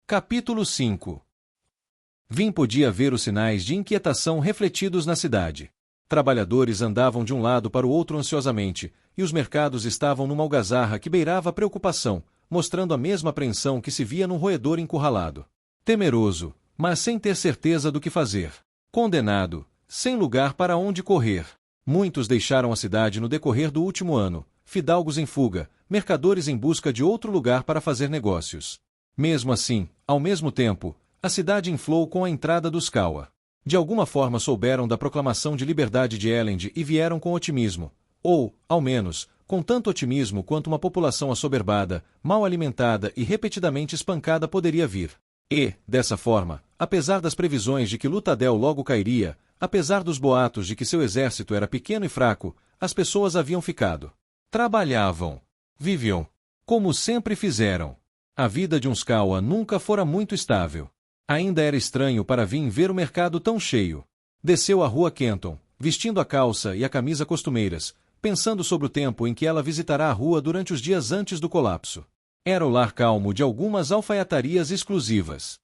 Capítulo 5. Vim podia ver os sinais de inquietação refletidos na cidade. Trabalhadores andavam de um lado para o outro ansiosamente, e os mercados estavam numa algazarra que beirava a preocupação, mostrando a mesma apreensão que se via num roedor encurralado. Temeroso, mas sem ter certeza do que fazer. Condenado, sem lugar para onde correr. Muitos deixaram a cidade no decorrer do último ano, fidalgos em fuga, mercadores em busca de outro lugar para fazer negócios. Mesmo assim, ao mesmo tempo, a cidade inflou com a entrada dos Kawa. De alguma forma souberam da proclamação de liberdade de Elend e vieram com otimismo, ou, ao menos, com tanto otimismo quanto uma população assoberbada, mal alimentada e repetidamente espancada poderia vir. E, dessa forma, apesar das previsões de que Lutadel logo cairia, apesar dos boatos de que seu exército era pequeno e fraco, as pessoas haviam ficado. Trabalhavam. Viviam. Como sempre fizeram. A vida de uns Kawa nunca fora muito estável. Ainda era estranho para Vin ver o mercado tão cheio. Desceu a rua Kenton, vestindo a calça e a camisa costumeiras, pensando sobre o tempo em que ela visitará a rua durante os dias antes do colapso. Era o lar calmo de algumas alfaiatarias exclusivas.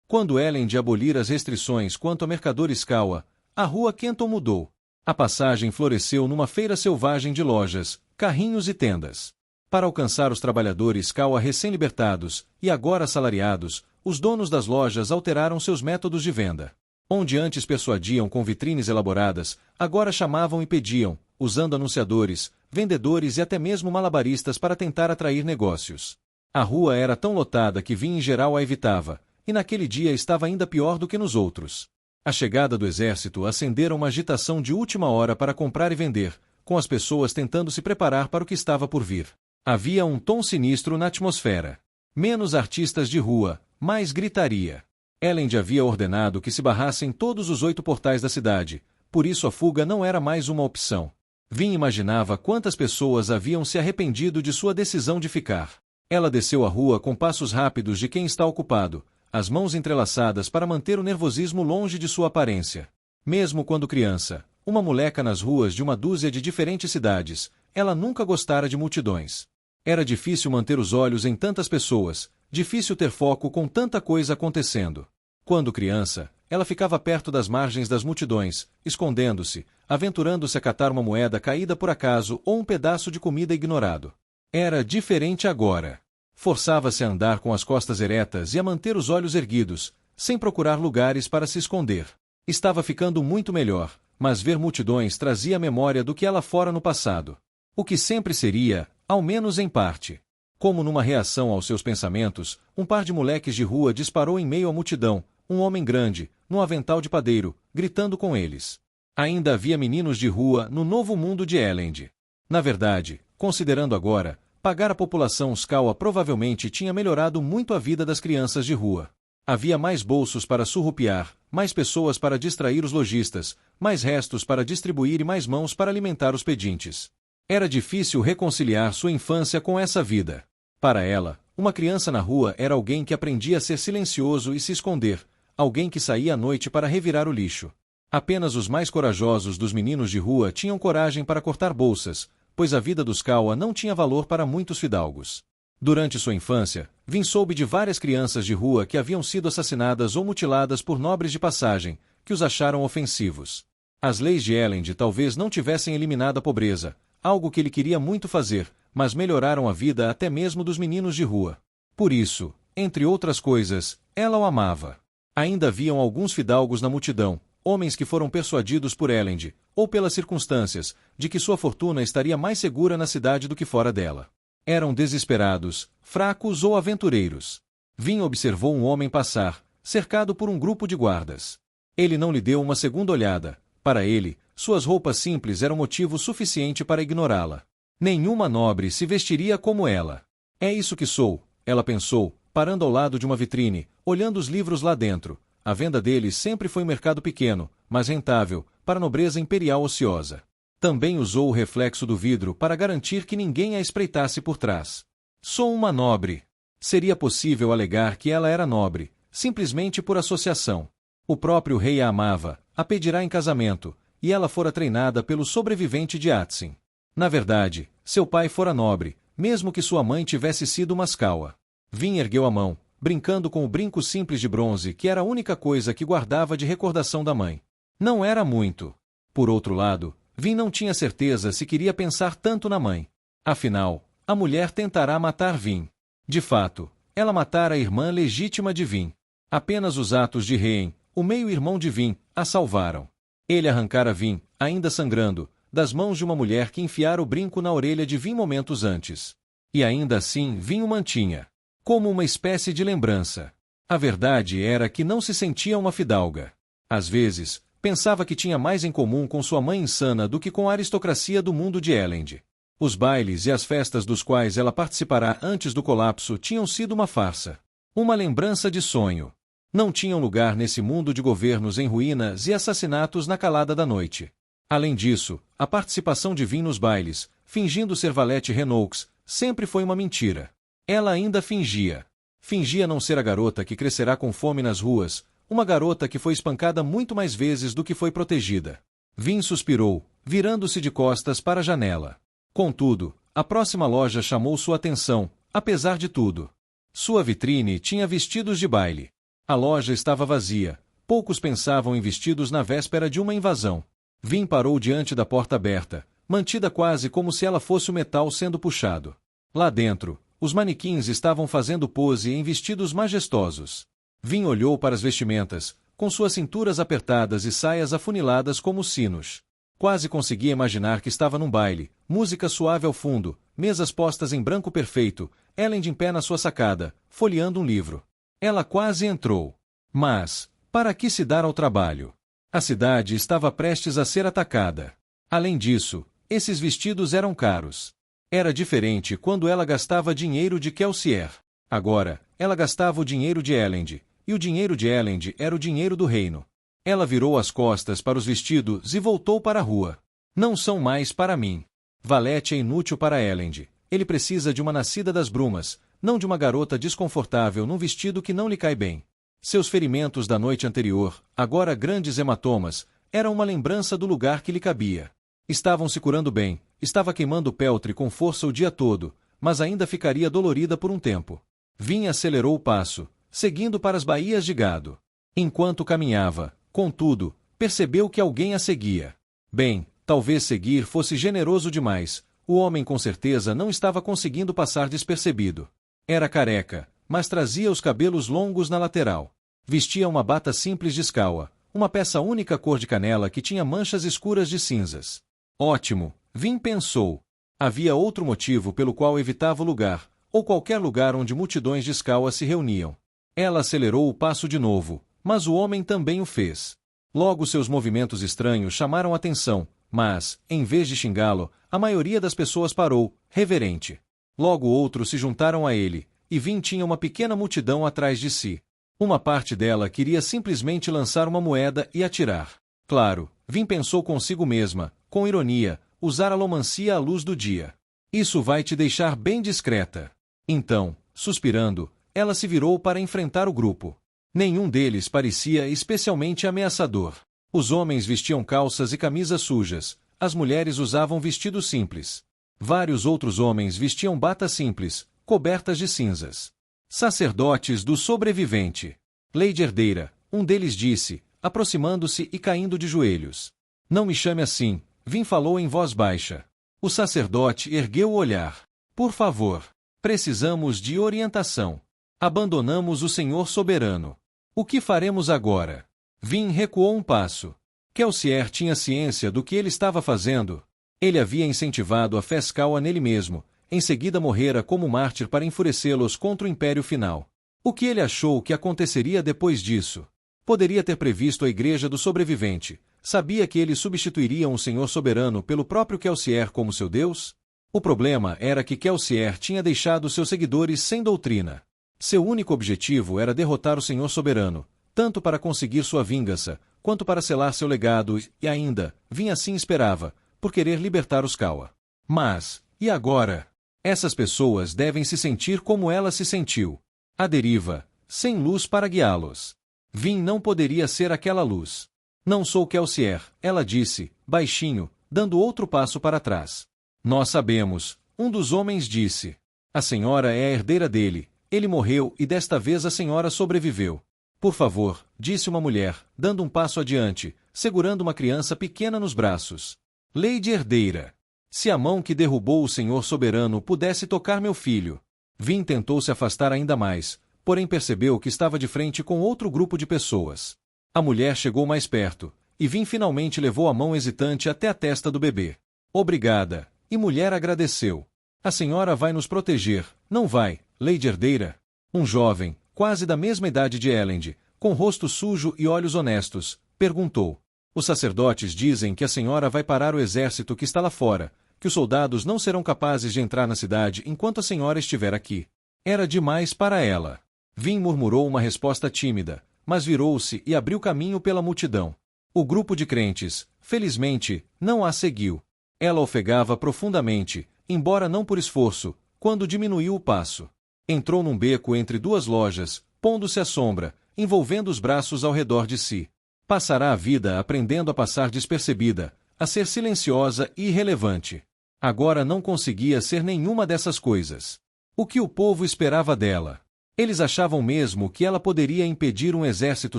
Quando Elend abolir as restrições quanto a mercadores Kawa, a rua Kenton mudou. A passagem floresceu numa feira selvagem de lojas, carrinhos e tendas. Para alcançar os trabalhadores Kawa recém-libertados, e agora assalariados, os donos das lojas alteraram seus métodos de venda. Onde antes persuadiam com vitrines elaboradas, agora chamavam e pediam, usando anunciadores, vendedores e até mesmo malabaristas para tentar atrair negócios. A rua era tão lotada que Vin em geral a evitava, e naquele dia estava ainda pior do que nos outros. A chegada do exército acendera uma agitação de última hora para comprar e vender, com as pessoas tentando se preparar para o que estava por vir. Havia um tom sinistro na atmosfera. Menos artistas de rua, mais gritaria. Elend havia ordenado que se barrassem todos os 8 portais da cidade, por isso a fuga não era mais uma opção. Vin imaginava quantas pessoas haviam se arrependido de sua decisão de ficar. Ela desceu a rua com passos rápidos de quem está ocupado, as mãos entrelaçadas para manter o nervosismo longe de sua aparência. Mesmo quando criança, uma moleca nas ruas de uma dúzia de diferentes cidades, ela nunca gostara de multidões. Era difícil manter os olhos em tantas pessoas, difícil ter foco com tanta coisa acontecendo. Quando criança, ela ficava perto das margens das multidões, escondendo-se, aventurando-se a catar uma moeda caída por acaso ou um pedaço de comida ignorado. Era diferente agora. Forçava-se a andar com as costas eretas e a manter os olhos erguidos, sem procurar lugares para se esconder. Estava ficando muito melhor, mas ver multidões trazia a memória do que ela fora no passado. O que sempre seria, ao menos em parte. Como numa reação aos seus pensamentos, um par de moleques de rua disparou em meio à multidão, um homem grande, num avental de padeiro, gritando com eles. Ainda havia meninos de rua no novo mundo de Elend. Na verdade, considerando agora, pagar a população Skawa provavelmente tinha melhorado muito a vida das crianças de rua. Havia mais bolsos para surrupiar, mais pessoas para distrair os lojistas, mais restos para distribuir e mais mãos para alimentar os pedintes. Era difícil reconciliar sua infância com essa vida. Para ela, uma criança na rua era alguém que aprendia a ser silencioso e se esconder, alguém que saía à noite para revirar o lixo. Apenas os mais corajosos dos meninos de rua tinham coragem para cortar bolsas, pois a vida dos Kawa não tinha valor para muitos fidalgos. Durante sua infância, Vin soube de várias crianças de rua que haviam sido assassinadas ou mutiladas por nobres de passagem, que os acharam ofensivos. As leis de Elend talvez não tivessem eliminado a pobreza, algo que ele queria muito fazer, mas melhoraram a vida até mesmo dos meninos de rua. Por isso, entre outras coisas, ela o amava. Ainda haviam alguns fidalgos na multidão, homens que foram persuadidos por Elend, ou pelas circunstâncias, de que sua fortuna estaria mais segura na cidade do que fora dela. Eram desesperados, fracos ou aventureiros. Vin observou um homem passar, cercado por um grupo de guardas. Ele não lhe deu uma segunda olhada. Para ele, suas roupas simples eram motivo suficiente para ignorá-la. Nenhuma nobre se vestiria como ela. É isso que sou, ela pensou, parando ao lado de uma vitrine, olhando os livros lá dentro. A venda deles sempre foi um mercado pequeno, mas rentável, para a nobreza imperial ociosa. Também usou o reflexo do vidro para garantir que ninguém a espreitasse por trás. Sou uma nobre. Seria possível alegar que ela era nobre, simplesmente por associação. O próprio rei a amava, a pedirá em casamento, e ela fora treinada pelo sobrevivente de Atsin. Na verdade, seu pai fora nobre, mesmo que sua mãe tivesse sido uma Skawa. Vin ergueu a mão, brincando com o brinco simples de bronze que era a única coisa que guardava de recordação da mãe. Não era muito. Por outro lado, Vin não tinha certeza se queria pensar tanto na mãe. Afinal, a mulher tentará matar Vin. De fato, ela matara a irmã legítima de Vin. Apenas os atos de Reen, o meio-irmão de Vin, a salvaram. Ele arrancara Vin, ainda sangrando, das mãos de uma mulher que enfiara o brinco na orelha de Vin momentos antes. E ainda assim Vin o mantinha, como uma espécie de lembrança. A verdade era que não se sentia uma fidalga. Às vezes, pensava que tinha mais em comum com sua mãe insana do que com a aristocracia do mundo de Elend. Os bailes e as festas dos quais ela participará antes do colapso tinham sido uma farsa. Uma lembrança de sonho. Não tinham lugar nesse mundo de governos em ruínas e assassinatos na calada da noite. Além disso, a participação de Vin nos bailes, fingindo ser Valete Renaux, sempre foi uma mentira. Ela ainda fingia. Fingia não ser a garota que crescerá com fome nas ruas, uma garota que foi espancada muito mais vezes do que foi protegida. Vin suspirou, virando-se de costas para a janela. Contudo, a próxima loja chamou sua atenção, apesar de tudo. Sua vitrine tinha vestidos de baile. A loja estava vazia. Poucos pensavam em vestidos na véspera de uma invasão. Vin parou diante da porta aberta, mantida quase como se ela fosse o metal sendo puxado. Lá dentro, os manequins estavam fazendo pose em vestidos majestosos. Vin olhou para as vestimentas, com suas cinturas apertadas e saias afuniladas como sinos. Quase conseguia imaginar que estava num baile, música suave ao fundo, mesas postas em branco perfeito, Elend em pé na sua sacada, folheando um livro. Ela quase entrou. Mas, para que se dar ao trabalho? A cidade estava prestes a ser atacada. Além disso, esses vestidos eram caros. Era diferente quando ela gastava dinheiro de Kelsier. Agora, ela gastava o dinheiro de Elend, e o dinheiro de Elend era o dinheiro do reino. Ela virou as costas para os vestidos e voltou para a rua. Não são mais para mim. Valete é inútil para Elend. Ele precisa de uma nascida das brumas, não de uma garota desconfortável num vestido que não lhe cai bem. Seus ferimentos da noite anterior, agora grandes hematomas, eram uma lembrança do lugar que lhe cabia. Estavam se curando bem, estava queimando o peltre com força o dia todo, mas ainda ficaria dolorida por um tempo. Vin acelerou o passo, seguindo para as baías de gado. Enquanto caminhava, contudo, percebeu que alguém a seguia. Bem, talvez seguir fosse generoso demais, o homem com certeza não estava conseguindo passar despercebido. Era careca, mas trazia os cabelos longos na lateral. Vestia uma bata simples de escaua, uma peça única cor de canela que tinha manchas escuras de cinzas. Ótimo, Vin pensou. Havia outro motivo pelo qual evitava o lugar, ou qualquer lugar onde multidões de escaua se reuniam. Ela acelerou o passo de novo, mas o homem também o fez. Logo seus movimentos estranhos chamaram atenção, mas, em vez de xingá-lo, a maioria das pessoas parou, reverente. Logo outros se juntaram a ele, e Vin tinha uma pequena multidão atrás de si. Uma parte dela queria simplesmente lançar uma moeda e atirar. Claro, Vin pensou consigo mesma, com ironia, usar a alomancia à luz do dia. Isso vai te deixar bem discreta. Então, suspirando, ela se virou para enfrentar o grupo. Nenhum deles parecia especialmente ameaçador. Os homens vestiam calças e camisas sujas, as mulheres usavam vestidos simples. Vários outros homens vestiam batas simples, cobertas de cinzas. Sacerdotes do sobrevivente. Lady Herdeira, um deles disse, aproximando-se e caindo de joelhos. Não me chame assim, Vin falou em voz baixa. O sacerdote ergueu o olhar. Por favor, precisamos de orientação. Abandonamos o Senhor soberano. O que faremos agora? Vin recuou um passo. Kelsier tinha ciência do que ele estava fazendo. Ele havia incentivado a fé escaua nele mesmo, em seguida morrera como mártir para enfurecê-los contra o Império Final. O que ele achou que aconteceria depois disso? Poderia ter previsto a Igreja do Sobrevivente. Sabia que eles substituiriam o Senhor soberano pelo próprio Kelsier como seu Deus? O problema era que Kelsier tinha deixado seus seguidores sem doutrina. Seu único objetivo era derrotar o Senhor soberano, tanto para conseguir sua vingança, quanto para selar seu legado e ainda, Vin assim esperava, por querer libertar os Kawa. Mas, e agora? Essas pessoas devem se sentir como ela se sentiu. À deriva, sem luz para guiá-los. Vin não poderia ser aquela luz. Não sou Kelsier, ela disse, baixinho, dando outro passo para trás. Nós sabemos, um dos homens disse. A senhora é a herdeira dele, Ele morreu e desta vez a senhora sobreviveu. Por favor, disse uma mulher, dando um passo adiante, segurando uma criança pequena nos braços. Lady herdeira. Se a mão que derrubou o senhor soberano pudesse tocar meu filho. Vin tentou se afastar ainda mais, porém percebeu que estava de frente com outro grupo de pessoas. A mulher chegou mais perto, e Vin finalmente levou a mão hesitante até a testa do bebê. Obrigada, e mulher agradeceu. A senhora vai nos proteger, não vai, Lady herdeira? Um jovem, quase da mesma idade de Elend, com rosto sujo e olhos honestos, perguntou. Os sacerdotes dizem que a senhora vai parar o exército que está lá fora, que os soldados não serão capazes de entrar na cidade enquanto a senhora estiver aqui. Era demais para ela. Vin murmurou uma resposta tímida, mas virou-se e abriu caminho pela multidão. O grupo de crentes, felizmente, não a seguiu. Ela ofegava profundamente, embora não por esforço, quando diminuiu o passo. Entrou num beco entre duas lojas, pondo-se à sombra, envolvendo os braços ao redor de si. Passará a vida aprendendo a passar despercebida, a ser silenciosa e irrelevante. Agora não conseguia ser nenhuma dessas coisas. O que o povo esperava dela? Eles achavam mesmo que ela poderia impedir um exército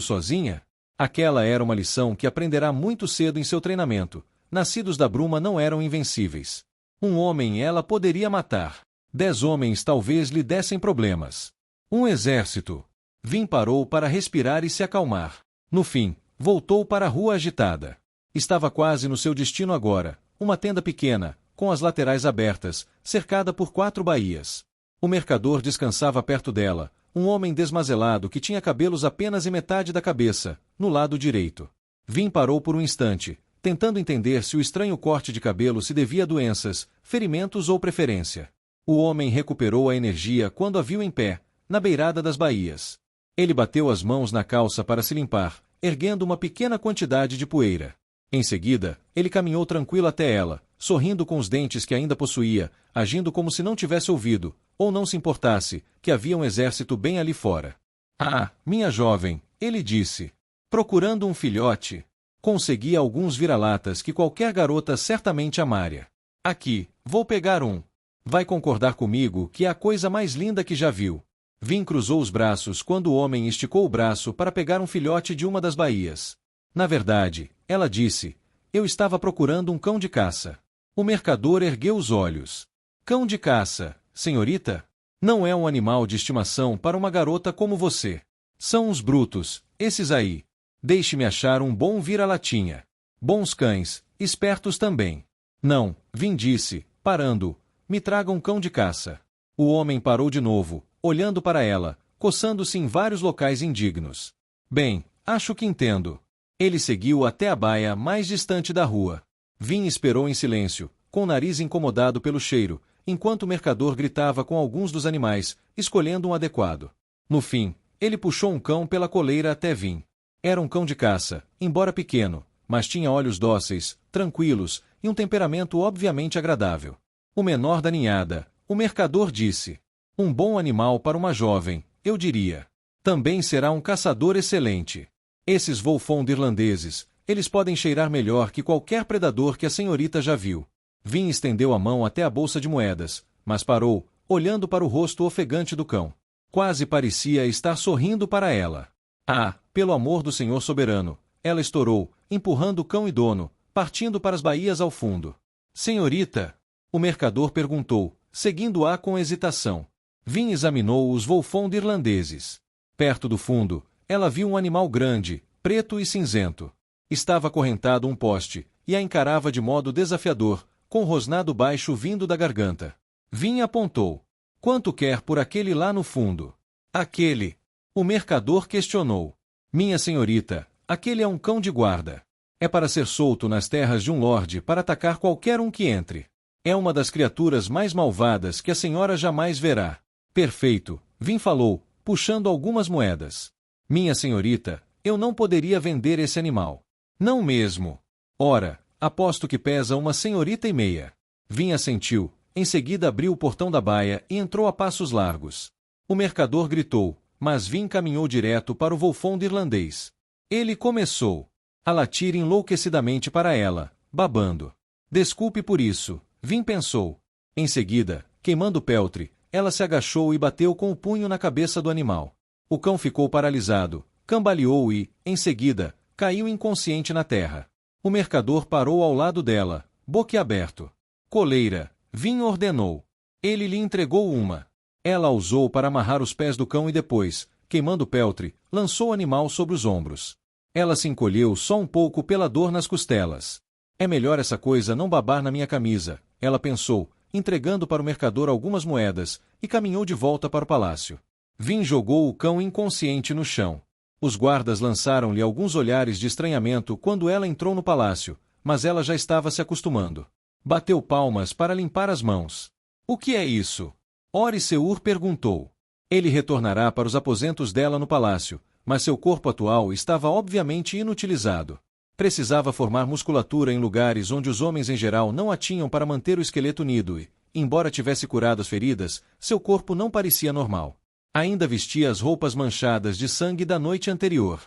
sozinha? Aquela era uma lição que aprenderá muito cedo em seu treinamento. Nascidos da bruma não eram invencíveis. Um homem ela poderia matar. 10 homens talvez lhe dessem problemas. Um exército. Vin parou para respirar e se acalmar. No fim, voltou para a rua agitada. Estava quase no seu destino agora, uma tenda pequena, com as laterais abertas, cercada por 4 baías. O mercador descansava perto dela, um homem desmazelado que tinha cabelos apenas em metade da cabeça, no lado direito. Vin parou por um instante, tentando entender se o estranho corte de cabelo se devia a doenças, ferimentos ou preferência. O homem recuperou a energia quando a viu em pé, na beirada das baías. Ele bateu as mãos na calça para se limpar, erguendo uma pequena quantidade de poeira. Em seguida, ele caminhou tranquilo até ela, sorrindo com os dentes que ainda possuía, agindo como se não tivesse ouvido, ou não se importasse, que havia um exército bem ali fora. Ah, minha jovem, ele disse. Procurando um filhote. Consegui alguns vira-latas que qualquer garota certamente amaria. Aqui, vou pegar um. Vai concordar comigo que é a coisa mais linda que já viu. Vin cruzou os braços quando o homem esticou o braço para pegar um filhote de uma das baías. Na verdade, ela disse, eu estava procurando um cão de caça. O mercador ergueu os olhos. Cão de caça, senhorita? Não é um animal de estimação para uma garota como você. São os brutos, esses aí. Deixe-me achar um bom vira-latinha. Bons cães, espertos também. Não, Vin disse, parando, me traga um cão de caça. O homem parou de novo, olhando para ela, coçando-se em vários locais indignos. Bem, acho que entendo. Ele seguiu até a baia mais distante da rua. Vin esperou em silêncio, com o nariz incomodado pelo cheiro, enquanto o mercador gritava com alguns dos animais, escolhendo um adequado. No fim, ele puxou um cão pela coleira até Vin. Era um cão de caça, embora pequeno, mas tinha olhos dóceis, tranquilos, e um temperamento obviamente agradável. O menor da ninhada, o mercador disse. Um bom animal para uma jovem, eu diria. Também será um caçador excelente. Esses Wolfhound irlandeses, eles podem cheirar melhor que qualquer predador que a senhorita já viu. Vin estendeu a mão até a bolsa de moedas, mas parou, olhando para o rosto ofegante do cão. Quase parecia estar sorrindo para ela. Ah, pelo amor do Senhor soberano, ela estourou, empurrando o cão e dono, partindo para as baías ao fundo. Senhorita? O mercador perguntou, seguindo-a com hesitação. Vin examinou os Wolfhound irlandeses. Perto do fundo, ela viu um animal grande, preto e cinzento. Estava acorrentado a um poste, e a encarava de modo desafiador, com o rosnado baixo vindo da garganta. Vin apontou. Quanto quer por aquele lá no fundo? Aquele. O mercador questionou. Minha senhorita, aquele é um cão de guarda. É para ser solto nas terras de um lorde para atacar qualquer um que entre. É uma das criaturas mais malvadas que a senhora jamais verá. Perfeito, Vin falou, puxando algumas moedas. Minha senhorita, eu não poderia vender esse animal. Não mesmo. Ora, aposto que pesa uma senhorita e meia. Vin assentiu, em seguida abriu o portão da baia e entrou a passos largos. O mercador gritou, mas Vin caminhou direto para o Wolfhound irlandês. Ele começou a latir enlouquecidamente para ela, babando. Desculpe por isso, Vin pensou. Em seguida, queimando o peltre, ela se agachou e bateu com o punho na cabeça do animal. O cão ficou paralisado, cambaleou e, em seguida, caiu inconsciente na terra. O mercador parou ao lado dela, boquiaberto. Coleira, Vin ordenou. Ele lhe entregou uma. Ela a usou para amarrar os pés do cão e depois, queimando o peltre, lançou o animal sobre os ombros. Ela se encolheu só um pouco pela dor nas costelas. É melhor essa coisa não babar na minha camisa, ela pensou, entregando para o mercador algumas moedas, e caminhou de volta para o palácio. Vin jogou o cão inconsciente no chão. Os guardas lançaram-lhe alguns olhares de estranhamento quando ela entrou no palácio, mas ela já estava se acostumando. Bateu palmas para limpar as mãos. O que é isso? Ori-Seur perguntou. Ele retornará para os aposentos dela no palácio, mas seu corpo atual estava obviamente inutilizado. Precisava formar musculatura em lugares onde os homens em geral não a tinham para manter o esqueleto unido e, embora tivesse curado as feridas, seu corpo não parecia normal. Ainda vestia as roupas manchadas de sangue da noite anterior.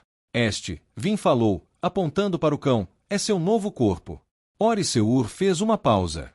Vin falou, apontando para o cão, é seu novo corpo. Ori-Seur fez uma pausa.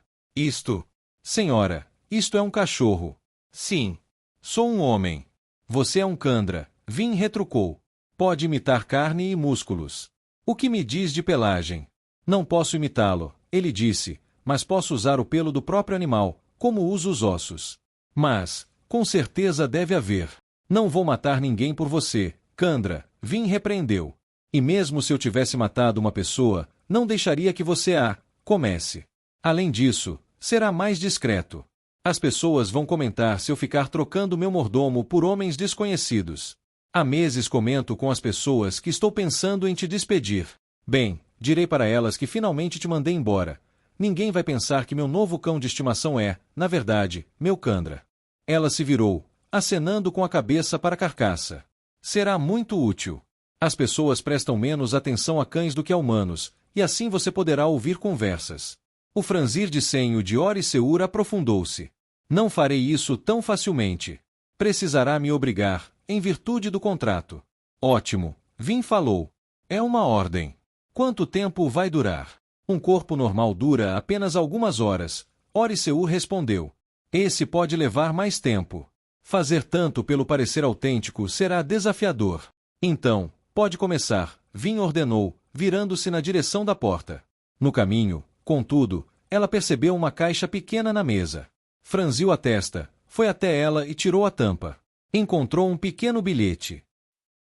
Senhora, isto é um cachorro. Sim. Sou um homem. Você é um Candra, Vin retrucou. Pode imitar carne e músculos. O que me diz de pelagem? Não posso imitá-lo, ele disse, mas posso usar o pelo do próprio animal, como uso os ossos. Mas, com certeza deve haver. Não vou matar ninguém por você, Candra, Vin repreendeu. E mesmo se eu tivesse matado uma pessoa, não deixaria que você a comesse. Além disso, será mais discreto. As pessoas vão comentar se eu ficar trocando meu mordomo por homens desconhecidos. Há meses comento com as pessoas que estou pensando em te despedir. Bem, direi para elas que finalmente te mandei embora. Ninguém vai pensar que meu novo cão de estimação é, na verdade, meu Candra. Ela se virou, acenando com a cabeça para a carcaça. Será muito útil. As pessoas prestam menos atenção a cães do que a humanos, e assim você poderá ouvir conversas. O franzir de senho de Ori-Seur aprofundou-se. Não farei isso tão facilmente. Precisará me obrigar, em virtude do contrato. Ótimo, Vin falou. É uma ordem. Quanto tempo vai durar? Um corpo normal dura apenas algumas horas, Ori-Seur respondeu. Esse pode levar mais tempo. Fazer tanto pelo parecer autêntico será desafiador. Então, pode começar, Vin ordenou, virando-se na direção da porta. No caminho, contudo, ela percebeu uma caixa pequena na mesa. Franziu a testa, foi até ela e tirou a tampa. Encontrou um pequeno bilhete.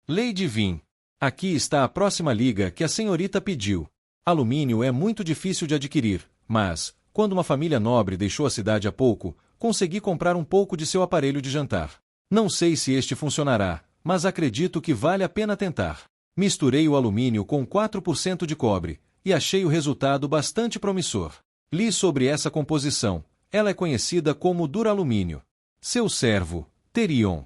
Lady Vin. Aqui está a próxima liga que a senhorita pediu. Alumínio é muito difícil de adquirir, mas, quando uma família nobre deixou a cidade há pouco, consegui comprar um pouco de seu aparelho de jantar. Não sei se este funcionará, mas acredito que vale a pena tentar. Misturei o alumínio com 4% de cobre, e achei o resultado bastante promissor. Li sobre essa composição. Ela é conhecida como duralumínio. Seu servo, Therion.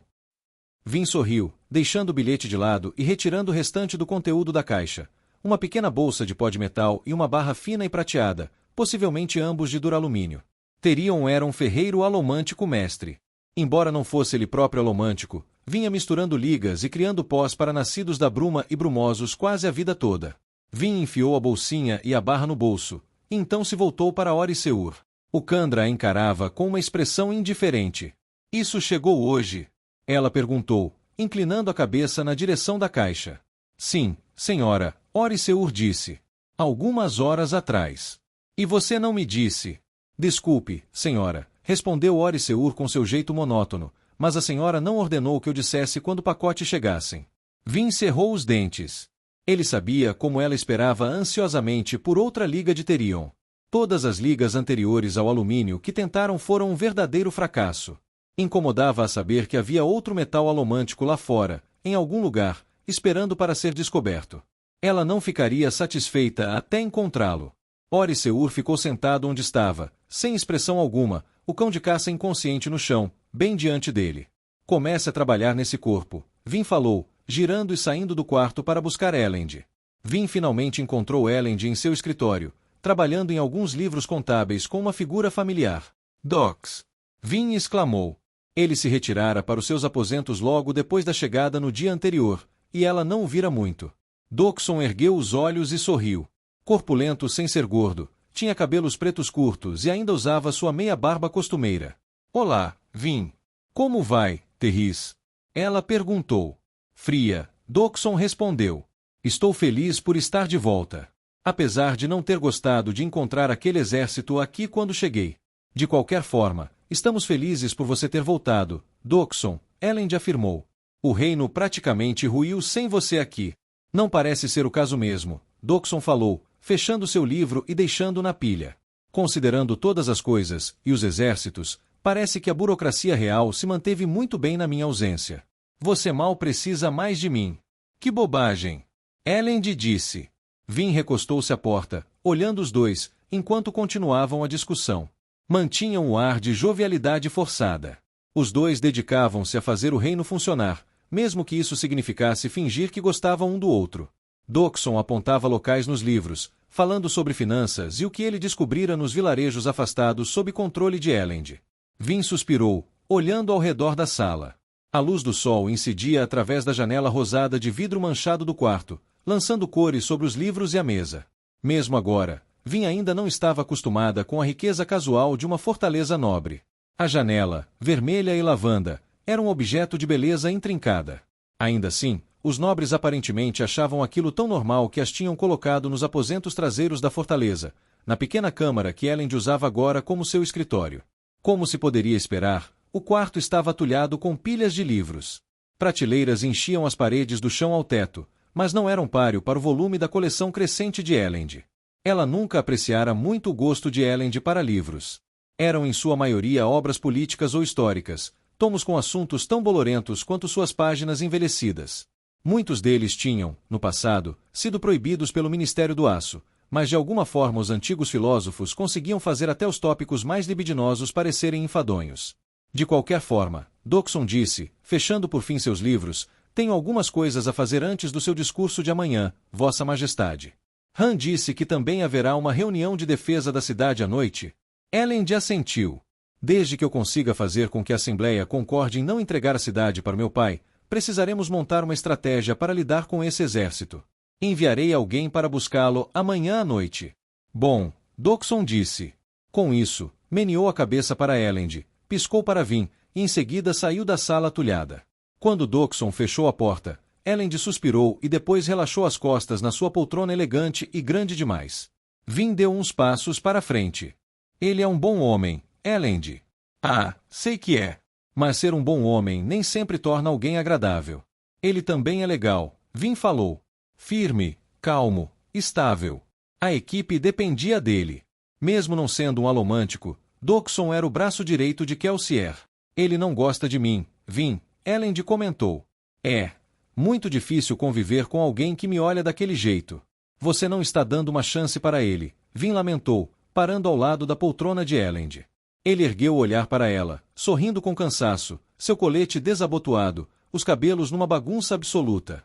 Vin sorriu, deixando o bilhete de lado e retirando o restante do conteúdo da caixa. Uma pequena bolsa de pó de metal e uma barra fina e prateada, possivelmente ambos de duralumínio. Therion era um ferreiro alomântico mestre. Embora não fosse ele próprio alomântico, vinha misturando ligas e criando pós para nascidos da bruma e brumosos quase a vida toda. Vin enfiou a bolsinha e a barra no bolso, e então se voltou para Ori-Seur. O Candra a encarava com uma expressão indiferente. Isso chegou hoje? Ela perguntou, inclinando a cabeça na direção da caixa. Sim, senhora, Ori-Seur disse. Algumas horas atrás. E você não me disse? Desculpe, senhora, respondeu Ori-Seur com seu jeito monótono, mas a senhora não ordenou que eu dissesse quando o pacote chegassem. Vin cerrou os dentes. Ele sabia como ela esperava ansiosamente por outra liga de Therion. Todas as ligas anteriores ao alumínio que tentaram foram um verdadeiro fracasso. Incomodava-a saber que havia outro metal alomântico lá fora, em algum lugar, esperando para ser descoberto. Ela não ficaria satisfeita até encontrá-lo. Ori-Seur ficou sentado onde estava, sem expressão alguma, o cão de caça inconsciente no chão, bem diante dele. Comece a trabalhar nesse corpo, Vin falou, girando e saindo do quarto para buscar Elend. Vin finalmente encontrou Elend em seu escritório, trabalhando em alguns livros contábeis com uma figura familiar. Docs! Vin exclamou. Ele se retirara para os seus aposentos logo depois da chegada no dia anterior, e ela não o vira muito. Dockson ergueu os olhos e sorriu. Corpulento sem ser gordo, tinha cabelos pretos curtos e ainda usava sua meia barba costumeira. Olá, Vin. Como vai, Terris? Ela perguntou. Fria, Dockson respondeu. Estou feliz por estar de volta. Apesar de não ter gostado de encontrar aquele exército aqui quando cheguei. De qualquer forma, estamos felizes por você ter voltado, Dockson, Elend afirmou. O reino praticamente ruiu sem você aqui. Não parece ser o caso mesmo, Dockson falou, fechando seu livro e deixando-o na pilha. Considerando todas as coisas, e os exércitos, parece que a burocracia real se manteve muito bem na minha ausência. Você mal precisa mais de mim. Que bobagem! Elend disse. Vin recostou-se à porta, olhando os dois, enquanto continuavam a discussão. Mantinham o ar de jovialidade forçada. Os dois dedicavam-se a fazer o reino funcionar, mesmo que isso significasse fingir que gostavam um do outro. Dockson apontava locais nos livros, falando sobre finanças e o que ele descobrira nos vilarejos afastados sob controle de Elend. Vin suspirou, olhando ao redor da sala. A luz do sol incidia através da janela rosada de vidro manchado do quarto, lançando cores sobre os livros e a mesa. Mesmo agora, Vin ainda não estava acostumada com a riqueza casual de uma fortaleza nobre. A janela, vermelha e lavanda, era um objeto de beleza intrincada. Ainda assim, os nobres aparentemente achavam aquilo tão normal que as tinham colocado nos aposentos traseiros da fortaleza, na pequena câmara que Elend usava agora como seu escritório. Como se poderia esperar, o quarto estava atulhado com pilhas de livros. Prateleiras enchiam as paredes do chão ao teto, mas não eram páreo para o volume da coleção crescente de Elend. Ela nunca apreciara muito o gosto de Elend para livros. Eram em sua maioria obras políticas ou históricas, tomos com assuntos tão bolorentos quanto suas páginas envelhecidas. Muitos deles tinham, no passado, sido proibidos pelo Ministério do Aço, mas de alguma forma os antigos filósofos conseguiam fazer até os tópicos mais libidinosos parecerem enfadonhos. De qualquer forma, Dockson disse, fechando por fim seus livros, tenho algumas coisas a fazer antes do seu discurso de amanhã, Vossa Majestade. Han disse que também haverá uma reunião de defesa da cidade à noite. Elend assentiu. Desde que eu consiga fazer com que a Assembleia concorde em não entregar a cidade para meu pai, precisaremos montar uma estratégia para lidar com esse exército. Enviarei alguém para buscá-lo amanhã à noite. Bom, Dockson disse. Com isso, meneou a cabeça para Elend, piscou para Vin, e em seguida saiu da sala atulhada. Quando Dockson fechou a porta, Elend suspirou e depois relaxou as costas na sua poltrona elegante e grande demais. Vin deu uns passos para frente. Ele é um bom homem, Elend. Ah, sei que é. Mas ser um bom homem nem sempre torna alguém agradável. Ele também é legal, Vin falou. Firme, calmo, estável. A equipe dependia dele. Mesmo não sendo um alomântico, Dockson era o braço direito de Kelsier. Ele não gosta de mim, Vin, Elend comentou. É muito difícil conviver com alguém que me olha daquele jeito. Você não está dando uma chance para ele, Vin lamentou, parando ao lado da poltrona de Elend. Ele ergueu o olhar para ela, sorrindo com cansaço, seu colete desabotoado, os cabelos numa bagunça absoluta.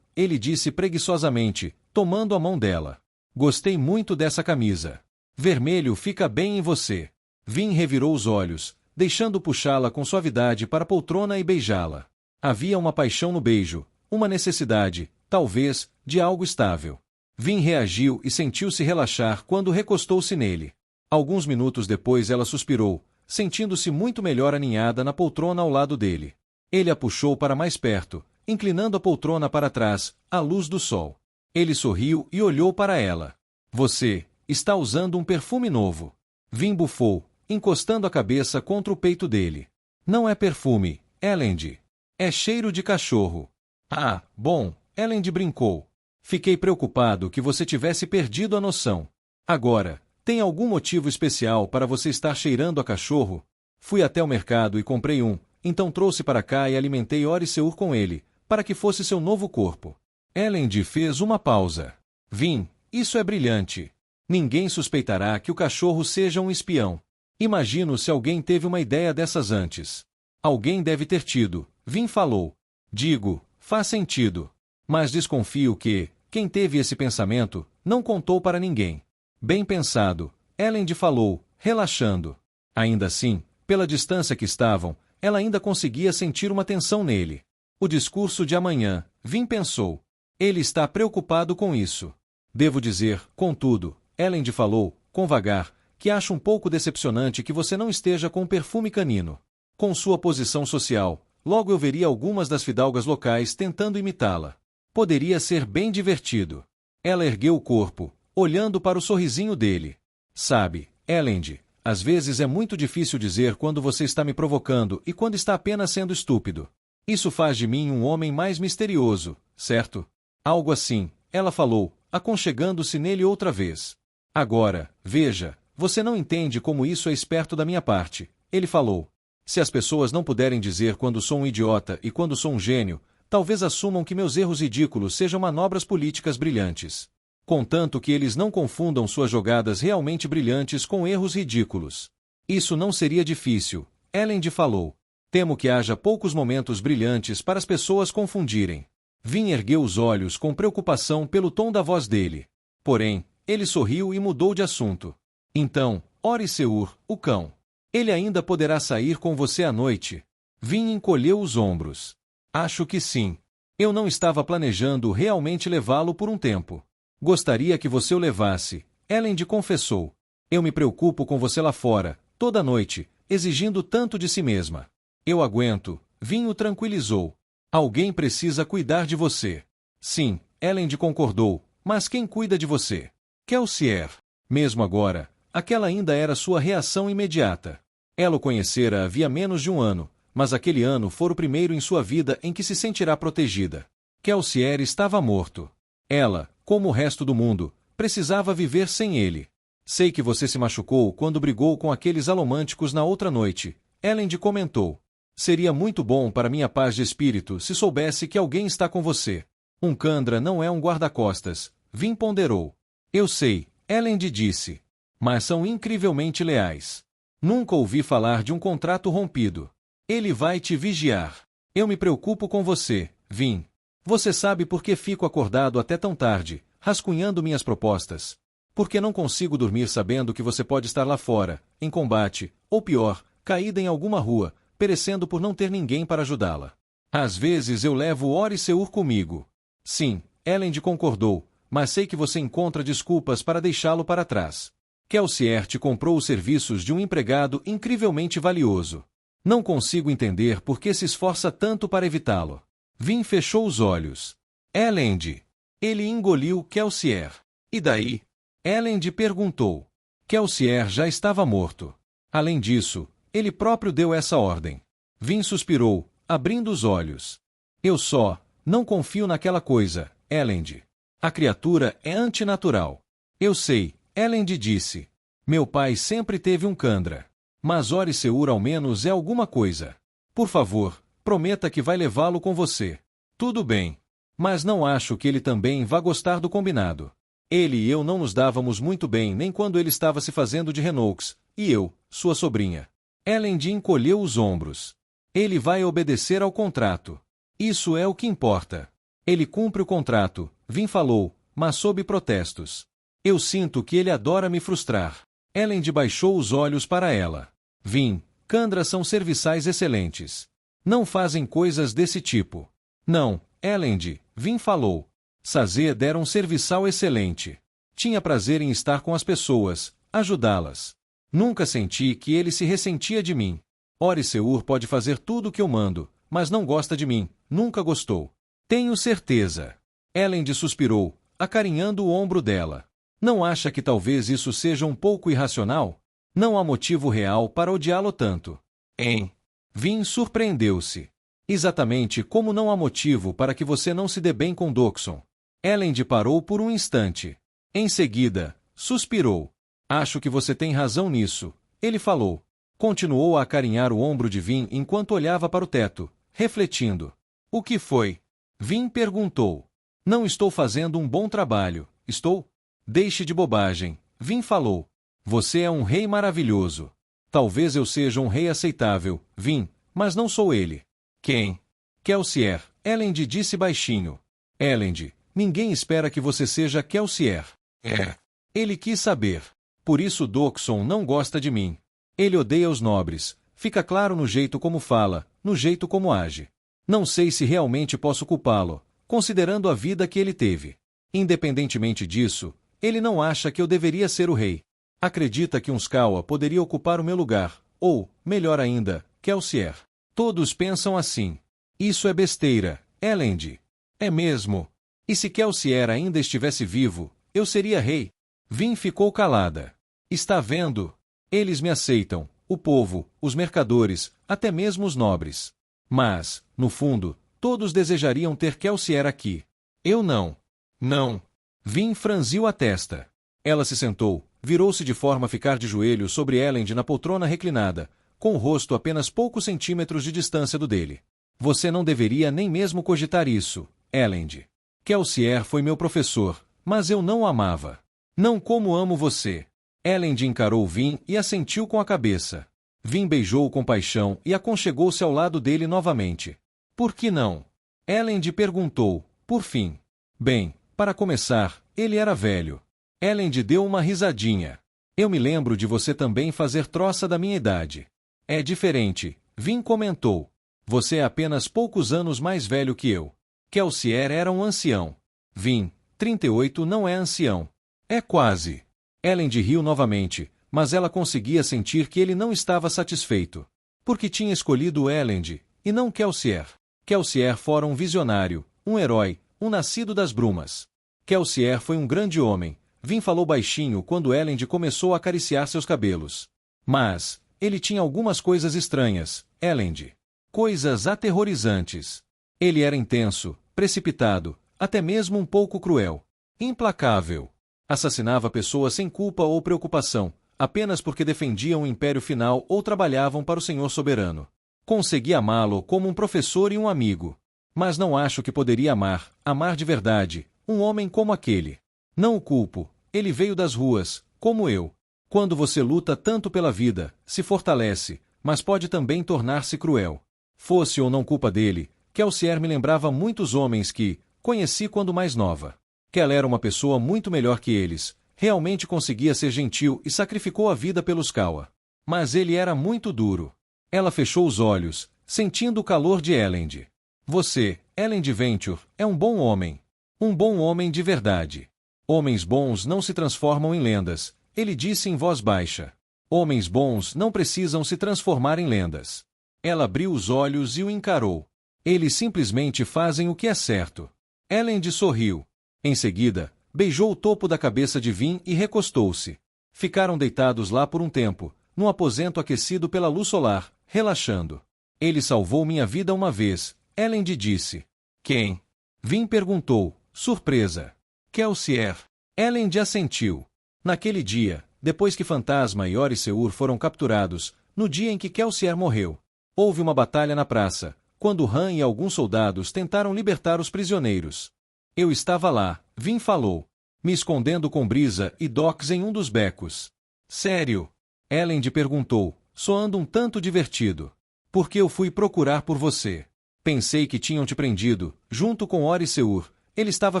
Ele disse preguiçosamente, tomando a mão dela. Gostei muito dessa camisa. Vermelho fica bem em você. Vin revirou os olhos, deixando puxá-la com suavidade para a poltrona e beijá-la. Havia uma paixão no beijo, uma necessidade, talvez, de algo estável. Vin reagiu e sentiu-se relaxar quando recostou-se nele. Alguns minutos depois ela suspirou, sentindo-se muito melhor aninhada na poltrona ao lado dele. Ele a puxou para mais perto, inclinando a poltrona para trás, à luz do sol. Ele sorriu e olhou para ela. Você está usando um perfume novo. Vin bufou, encostando a cabeça contra o peito dele. Não é perfume, Elend. É cheiro de cachorro. Ah, bom, Elend brincou. Fiquei preocupado que você tivesse perdido a noção. Agora, tem algum motivo especial para você estar cheirando a cachorro? Fui até o mercado e comprei um, então trouxe para cá e alimentei Oriseur com ele, para que fosse seu novo corpo. Elend fez uma pausa. Vin, isso é brilhante. Ninguém suspeitará que o cachorro seja um espião. Imagino se alguém teve uma ideia dessas antes. Alguém deve ter tido, Vin falou. Digo, faz sentido. Mas desconfio que, quem teve esse pensamento, não contou para ninguém. Bem pensado, Elend falou, relaxando. Ainda assim, pela distância que estavam, ela ainda conseguia sentir uma tensão nele. O discurso de amanhã, Vin pensou. Ele está preocupado com isso. Devo dizer, contudo, Elend falou, com vagar, que acho um pouco decepcionante que você não esteja com um perfume canino. Com sua posição social, logo eu veria algumas das fidalgas locais tentando imitá-la. Poderia ser bem divertido. Ela ergueu o corpo, olhando para o sorrisinho dele. Sabe, Elend, às vezes é muito difícil dizer quando você está me provocando e quando está apenas sendo estúpido. Isso faz de mim um homem mais misterioso, certo? Algo assim, ela falou, aconchegando-se nele outra vez. Agora, veja, você não entende como isso é esperto da minha parte, ele falou. Se as pessoas não puderem dizer quando sou um idiota e quando sou um gênio, talvez assumam que meus erros ridículos sejam manobras políticas brilhantes. Contanto que eles não confundam suas jogadas realmente brilhantes com erros ridículos. Isso não seria difícil, Elend falou. Temo que haja poucos momentos brilhantes para as pessoas confundirem. Vin ergueu os olhos com preocupação pelo tom da voz dele. Porém, ele sorriu e mudou de assunto. Então, Oriseur, o cão. Ele ainda poderá sair com você à noite? Vin encolheu os ombros. Acho que sim. Eu não estava planejando realmente levá-lo por um tempo. Gostaria que você o levasse, Elend confessou. Eu me preocupo com você lá fora, toda noite, exigindo tanto de si mesma. Eu aguento, Vin o tranquilizou. Alguém precisa cuidar de você. Sim, Elend concordou, mas quem cuida de você? Kelsier. Mesmo agora, aquela ainda era sua reação imediata. Ela o conhecera havia menos de um ano, mas aquele ano fora o primeiro em sua vida em que se sentirá protegida. Kelsier estava morto. Ela, como o resto do mundo, precisava viver sem ele. Sei que você se machucou quando brigou com aqueles alomânticos na outra noite, Elend comentou. Seria muito bom para minha paz de espírito se soubesse que alguém está com você. Um Kandra não é um guarda-costas, Vin ponderou. Eu sei, Elend disse. Mas são incrivelmente leais. Nunca ouvi falar de um contrato rompido. Ele vai te vigiar. Eu me preocupo com você, Vin. Você sabe por que fico acordado até tão tarde, rascunhando minhas propostas? Porque não consigo dormir sabendo que você pode estar lá fora, em combate, ou pior, caída em alguma rua, perecendo por não ter ninguém para ajudá-la. Às vezes eu levo Oriseur comigo. Sim, Elend concordou, mas sei que você encontra desculpas para deixá-lo para trás. Kelsier te comprou os serviços de um empregado incrivelmente valioso. Não consigo entender por que se esforça tanto para evitá-lo. Vin fechou os olhos. Elend. Ele engoliu Kelsier. E daí? Elend perguntou. Kelsier já estava morto. Além disso, ele próprio deu essa ordem. Vin suspirou, abrindo os olhos. Eu só não confio naquela coisa, Elend. A criatura é antinatural. Eu sei, Elend disse. Meu pai sempre teve um Kandra. Mas Oriseur ao menos é alguma coisa. Por favor, prometa que vai levá-lo com você. Tudo bem. Mas não acho que ele também vá gostar do combinado. Ele e eu não nos dávamos muito bem nem quando ele estava se fazendo de Renox, e eu, sua sobrinha. Elend encolheu os ombros. Ele vai obedecer ao contrato. Isso é o que importa. Ele cumpre o contrato, Vin falou, mas sob protestos. Eu sinto que ele adora me frustrar. Elend baixou os olhos para ela. Vin, Kandras são serviçais excelentes. Não fazem coisas desse tipo. Não, Elend, Vin falou. Sazed era um serviçal excelente. Tinha prazer em estar com as pessoas, ajudá-las. Nunca senti que ele se ressentia de mim. Oriseur pode fazer tudo o que eu mando, mas não gosta de mim, nunca gostou. Tenho certeza. Elend suspirou, acarinhando o ombro dela. Não acha que talvez isso seja um pouco irracional? Não há motivo real para odiá-lo tanto. Hein? Vin surpreendeu-se. Exatamente como não há motivo para que você não se dê bem com Dockson. Elend parou por um instante. Em seguida, suspirou. Acho que você tem razão nisso, ele falou. Continuou a acarinhar o ombro de Vin enquanto olhava para o teto, refletindo. O que foi? Vin perguntou. Não estou fazendo um bom trabalho, estou? Deixe de bobagem, Vin falou. Você é um rei maravilhoso. Talvez eu seja um rei aceitável, Vin, mas não sou ele. Quem? Kelsier, Elend disse baixinho. Elend, ninguém espera que você seja Kelsier. É. Ele quis saber. Por isso Dockson não gosta de mim. Ele odeia os nobres. Fica claro no jeito como fala, no jeito como age. Não sei se realmente posso culpá-lo, considerando a vida que ele teve. Independentemente disso, ele não acha que eu deveria ser o rei. Acredita que um Skawa poderia ocupar o meu lugar, ou, melhor ainda, Kelsier. Todos pensam assim. Isso é besteira, Elend. É mesmo. E se Kelsier ainda estivesse vivo, eu seria rei. Vin ficou calada. Está vendo? Eles me aceitam, o povo, os mercadores, até mesmo os nobres. Mas, no fundo, todos desejariam ter Kelsier aqui. Eu não. Não. Vin franziu a testa. Ela se sentou, virou-se de forma a ficar de joelhos sobre Elend na poltrona reclinada, com o rosto apenas poucos centímetros de distância do dele. Você não deveria nem mesmo cogitar isso, Elend. Kelsier foi meu professor, mas eu não o amava. Não como amo você. Elend encarou Vin e assentiu com a cabeça. Vin beijou-o com paixão e aconchegou-se ao lado dele novamente. Por que não? Elend perguntou, por fim. Bem, para começar, ele era velho. Elend deu uma risadinha. Eu me lembro de você também fazer troça da minha idade. É diferente, Vin comentou. Você é apenas poucos anos mais velho que eu. Kelsier era um ancião. Vin, 38 não é ancião. É quase. Elend riu novamente, mas ela conseguia sentir que ele não estava satisfeito. Porque tinha escolhido Elend, e não Kelsier. Kelsier fora um visionário, um herói, um nascido das brumas. Kelsier foi um grande homem. Vin falou baixinho quando Elend começou a acariciar seus cabelos. Mas, ele tinha algumas coisas estranhas, Elend. Coisas aterrorizantes. Ele era intenso, precipitado, até mesmo um pouco cruel. Implacável. Assassinava pessoas sem culpa ou preocupação, apenas porque defendiam o império final ou trabalhavam para o Senhor soberano. Consegui amá-lo como um professor e um amigo. Mas não acho que poderia amar de verdade, um homem como aquele. Não o culpo, ele veio das ruas, como eu. Quando você luta tanto pela vida, se fortalece, mas pode também tornar-se cruel. Fosse ou não culpa dele, Kelsier me lembrava muitos homens que conheci quando mais nova. Kel era uma pessoa muito melhor que eles, realmente conseguia ser gentil e sacrificou a vida pelos Kawa. Mas ele era muito duro. Ela fechou os olhos, sentindo o calor de Elend. Você, Elend Venture, é um bom homem. Um bom homem de verdade. Homens bons não se transformam em lendas, ele disse em voz baixa. Homens bons não precisam se transformar em lendas. Ela abriu os olhos e o encarou. Eles simplesmente fazem o que é certo. Elend sorriu. Em seguida, beijou o topo da cabeça de Vin e recostou-se. Ficaram deitados lá por um tempo, num aposento aquecido pela luz solar, relaxando. Ele salvou minha vida uma vez, Elend disse. Quem? Vin perguntou, surpresa. Kelsier. Elend assentiu. Naquele dia, depois que Fantasma e Oriseur foram capturados, no dia em que Kelsier morreu, houve uma batalha na praça, quando Han e alguns soldados tentaram libertar os prisioneiros. Eu estava lá, Vin falou, me escondendo com Brisa e Dox em um dos becos. Sério? Elend perguntou, soando um tanto divertido. Porque eu fui procurar por você. Pensei que tinham te prendido, junto com Oriseur. Ele estava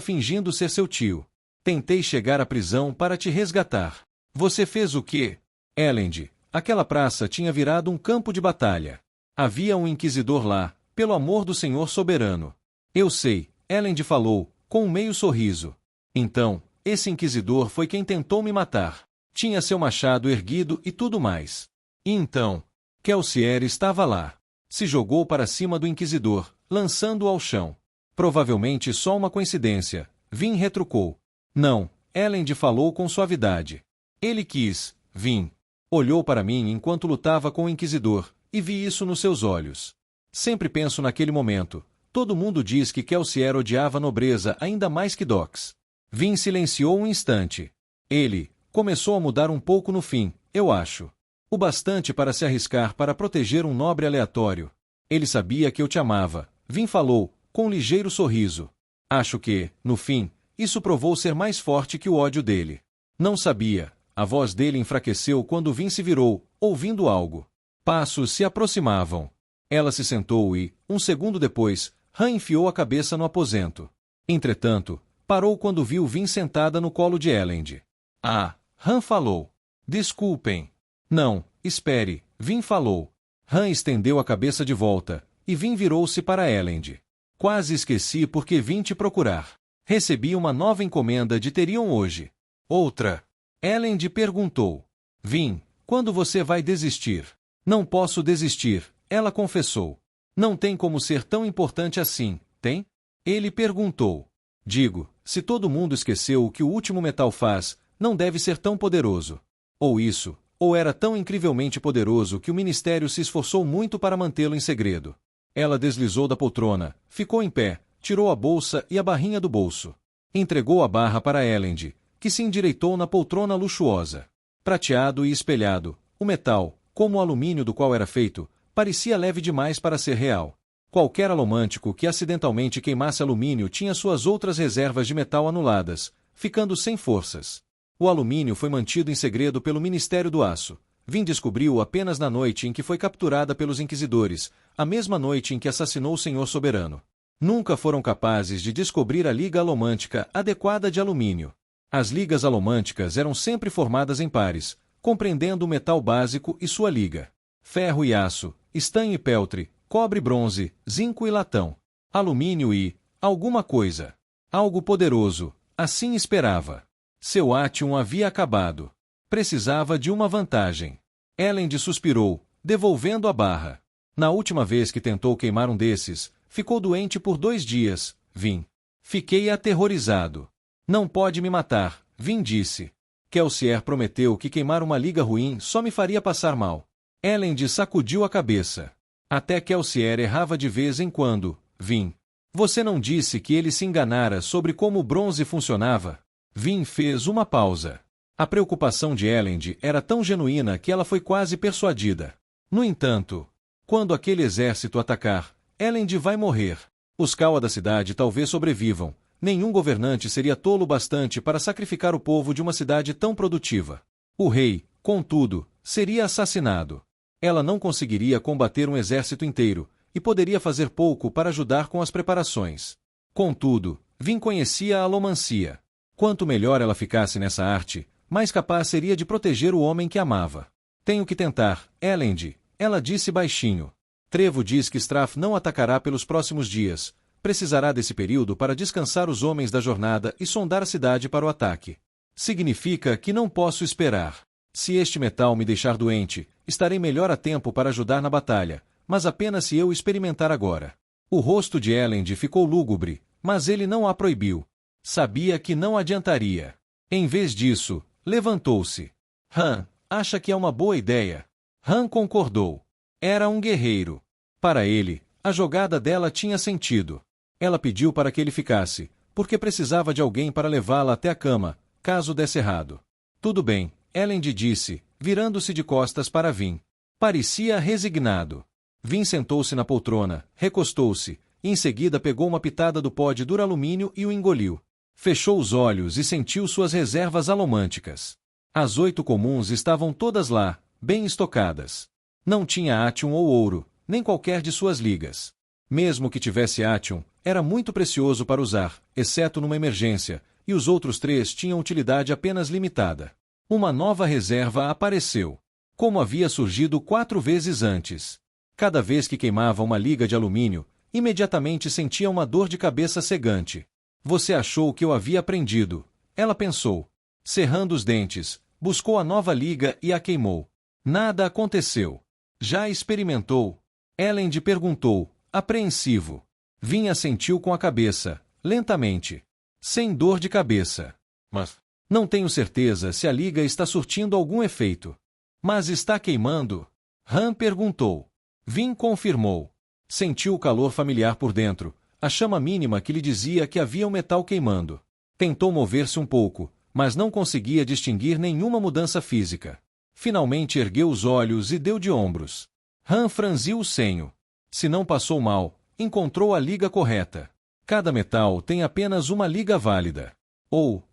fingindo ser seu tio. Tentei chegar à prisão para te resgatar. Você fez o quê? Elend, aquela praça tinha virado um campo de batalha. Havia um inquisidor lá, pelo amor do Senhor soberano. Eu sei, Elend falou, com um meio sorriso. Então, esse inquisidor foi quem tentou me matar. Tinha seu machado erguido e tudo mais. E então, Kelsier estava lá. Se jogou para cima do inquisidor, lançando-o ao chão. Provavelmente só uma coincidência. Vin retrucou. Não, Elend falou com suavidade. Ele quis, Vin. Olhou para mim enquanto lutava com o inquisidor, e vi isso nos seus olhos. Sempre penso naquele momento. Todo mundo diz que Kelsier odiava a nobreza ainda mais que Dox. Vin silenciou um instante. Ele começou a mudar um pouco no fim, eu acho. O bastante para se arriscar para proteger um nobre aleatório. Ele sabia que eu te amava. Vin falou, com um ligeiro sorriso. Acho que, no fim, isso provou ser mais forte que o ódio dele. Não sabia. A voz dele enfraqueceu quando Vin se virou, ouvindo algo. Passos se aproximavam. Ela se sentou e, um segundo depois, Han enfiou a cabeça no aposento. Entretanto, parou quando viu Vin sentada no colo de Elend. Ah, Han falou. Desculpem. Não, espere, Vin falou. Han estendeu a cabeça de volta, e Vin virou-se para Elend. Quase esqueci porque vim te procurar. Recebi uma nova encomenda de Therion hoje. Outra? Elend perguntou. Vin, quando você vai desistir? Não posso desistir, ela confessou. Não tem como ser tão importante assim, tem? Ele perguntou. Digo, se todo mundo esqueceu o que o último metal faz, não deve ser tão poderoso. Ou isso, ou era tão incrivelmente poderoso que o ministério se esforçou muito para mantê-lo em segredo. Ela deslizou da poltrona, ficou em pé, tirou a bolsa e a barrinha do bolso. Entregou a barra para Elend, que se endireitou na poltrona luxuosa. Prateado e espelhado, o metal, como o alumínio do qual era feito, parecia leve demais para ser real. Qualquer alomântico que acidentalmente queimasse alumínio tinha suas outras reservas de metal anuladas, ficando sem forças. O alumínio foi mantido em segredo pelo Ministério do Aço. Vin descobriu-o apenas na noite em que foi capturada pelos inquisidores, a mesma noite em que assassinou o Senhor Soberano. Nunca foram capazes de descobrir a liga alomântica adequada de alumínio. As ligas alomânticas eram sempre formadas em pares, compreendendo o metal básico e sua liga. Ferro e aço, estanho e peltre, cobre e bronze, zinco e latão. Alumínio e alguma coisa. Algo poderoso, assim esperava. Seu átion havia acabado. Precisava de uma vantagem. Elend suspirou, devolvendo a barra. Na última vez que tentou queimar um desses, ficou doente por 2 dias, Vin. Fiquei aterrorizado. Não pode me matar, Vin disse. Kelsier prometeu que queimar uma liga ruim só me faria passar mal. Elend sacudiu a cabeça. Até Kelsier errava de vez em quando, Vin. Você não disse que ele se enganara sobre como o bronze funcionava? Vin fez uma pausa. A preocupação de Elend era tão genuína que ela foi quase persuadida. No entanto, quando aquele exército atacar, Elend vai morrer. Os Kawa da cidade talvez sobrevivam. Nenhum governante seria tolo bastante para sacrificar o povo de uma cidade tão produtiva. O rei, contudo, seria assassinado. Ela não conseguiria combater um exército inteiro, e poderia fazer pouco para ajudar com as preparações. Contudo, Vin conhecia a alomancia. Quanto melhor ela ficasse nessa arte, mais capaz seria de proteger o homem que amava. Tenho que tentar, Elend, ela disse baixinho. Trevo diz que Straff não atacará pelos próximos dias. Precisará desse período para descansar os homens da jornada e sondar a cidade para o ataque. Significa que não posso esperar. Se este metal me deixar doente, estarei melhor a tempo para ajudar na batalha, mas apenas se eu experimentar agora. O rosto de Elend ficou lúgubre, mas ele não a proibiu. Sabia que não adiantaria. Em vez disso, levantou-se. Han, acha que é uma boa ideia? Han concordou. Era um guerreiro. Para ele, a jogada dela tinha sentido. Ela pediu para que ele ficasse, porque precisava de alguém para levá-la até a cama, caso desse errado. Tudo bem, Elend disse, virando-se de costas para Vin. Parecia resignado. Vin sentou-se na poltrona, recostou-se, e em seguida pegou uma pitada do pó de duralumínio e o engoliu. Fechou os olhos e sentiu suas reservas alomânticas. As 8 comuns estavam todas lá, bem estocadas. Não tinha átion ou ouro, nem qualquer de suas ligas. Mesmo que tivesse átion, era muito precioso para usar, exceto numa emergência, e os outros 3 tinham utilidade apenas limitada. Uma nova reserva apareceu. Como havia surgido 4 vezes antes. Cada vez que queimava uma liga de alumínio, imediatamente sentia uma dor de cabeça cegante. Você achou que eu havia aprendido, ela pensou. Cerrando os dentes, buscou a nova liga e a queimou. Nada aconteceu. Já experimentou? Elend perguntou, apreensivo. Vin assentiu com a cabeça, lentamente. Sem dor de cabeça. Mas não tenho certeza se a liga está surtindo algum efeito. Mas está queimando? Han perguntou. Vin confirmou. Sentiu o calor familiar por dentro, a chama mínima que lhe dizia que havia um metal queimando. Tentou mover-se um pouco, mas não conseguia distinguir nenhuma mudança física. Finalmente ergueu os olhos e deu de ombros. Han franziu o senho. Se não passou mal, encontrou a liga correta. Cada metal tem apenas uma liga válida.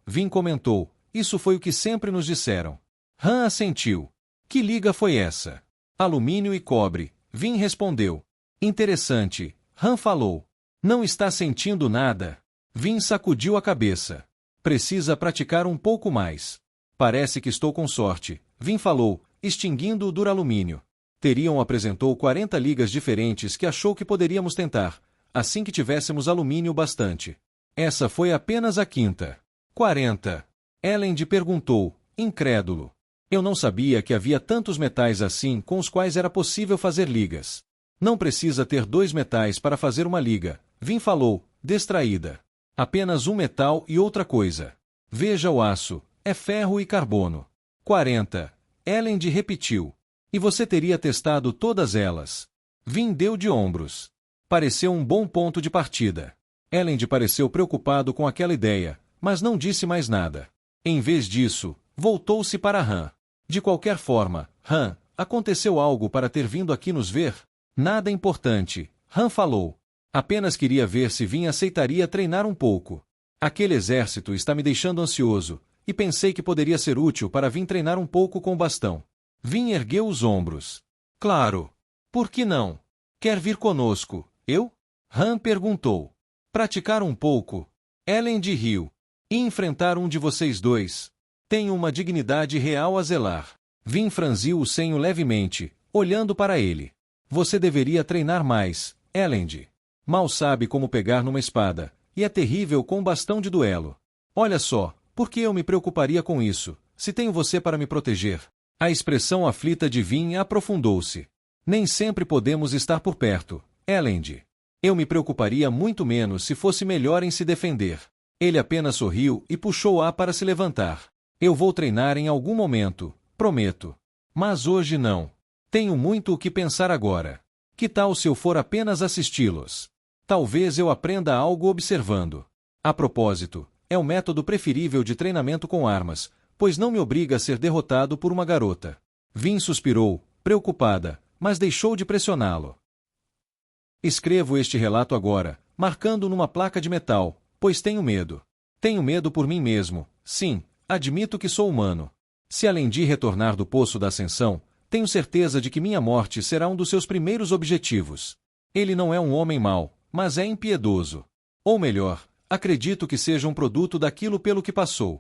Vin comentou, isso foi o que sempre nos disseram. Han assentiu. Que liga foi essa? Alumínio e cobre, Vin respondeu. Interessante, Han falou. Não está sentindo nada? Vin sacudiu a cabeça. Precisa praticar um pouco mais. Parece que estou com sorte, Vin falou, extinguindo o duralumínio. Terion apresentou 40 ligas diferentes que achou que poderíamos tentar, assim que tivéssemos alumínio bastante. Essa foi apenas a 5ª. 40. Elend perguntou, incrédulo. Eu não sabia que havia tantos metais assim com os quais era possível fazer ligas. Não precisa ter 2 metais para fazer uma liga, Vin falou, distraída. Apenas um metal e outra coisa. Veja o aço, é ferro e carbono. 40. Elend repetiu. E você teria testado todas elas. Vin deu de ombros. Pareceu um bom ponto de partida. Elend pareceu preocupado com aquela ideia, mas não disse mais nada. Em vez disso, voltou-se para Han. De qualquer forma, Han, aconteceu algo para ter vindo aqui nos ver? Nada importante, Han falou. Apenas queria ver se Vin aceitaria treinar um pouco. Aquele exército está me deixando ansioso, e pensei que poderia ser útil para Vin treinar um pouco com o bastão. Vin ergueu os ombros. Claro. Por que não? Quer vir conosco, eu? Han perguntou. Praticar um pouco. Elend riu. E enfrentar um de vocês dois. Tenho uma dignidade real a zelar. Vin franziu o senho levemente, olhando para ele. Você deveria treinar mais, Elend. Mal sabe como pegar numa espada, e é terrível com bastão de duelo. Olha só, por que eu me preocuparia com isso, se tenho você para me proteger? A expressão aflita de Vin aprofundou-se. Nem sempre podemos estar por perto, Elend. Eu me preocuparia muito menos se fosse melhor em se defender. Ele apenas sorriu e puxou-a para se levantar. Eu vou treinar em algum momento, prometo. Mas hoje não. Tenho muito o que pensar agora. Que tal se eu for apenas assisti-los? Talvez eu aprenda algo observando. A propósito, é o método preferível de treinamento com armas, pois não me obriga a ser derrotado por uma garota. Vin suspirou, preocupada, mas deixou de pressioná-lo. Escrevo este relato agora, marcando numa placa de metal, pois tenho medo. Tenho medo por mim mesmo, sim, admito que sou humano. Se Elend retornar do Poço da Ascensão, tenho certeza de que minha morte será um dos seus primeiros objetivos. Ele não é um homem mau, mas é impiedoso. Ou melhor, acredito que seja um produto daquilo pelo que passou.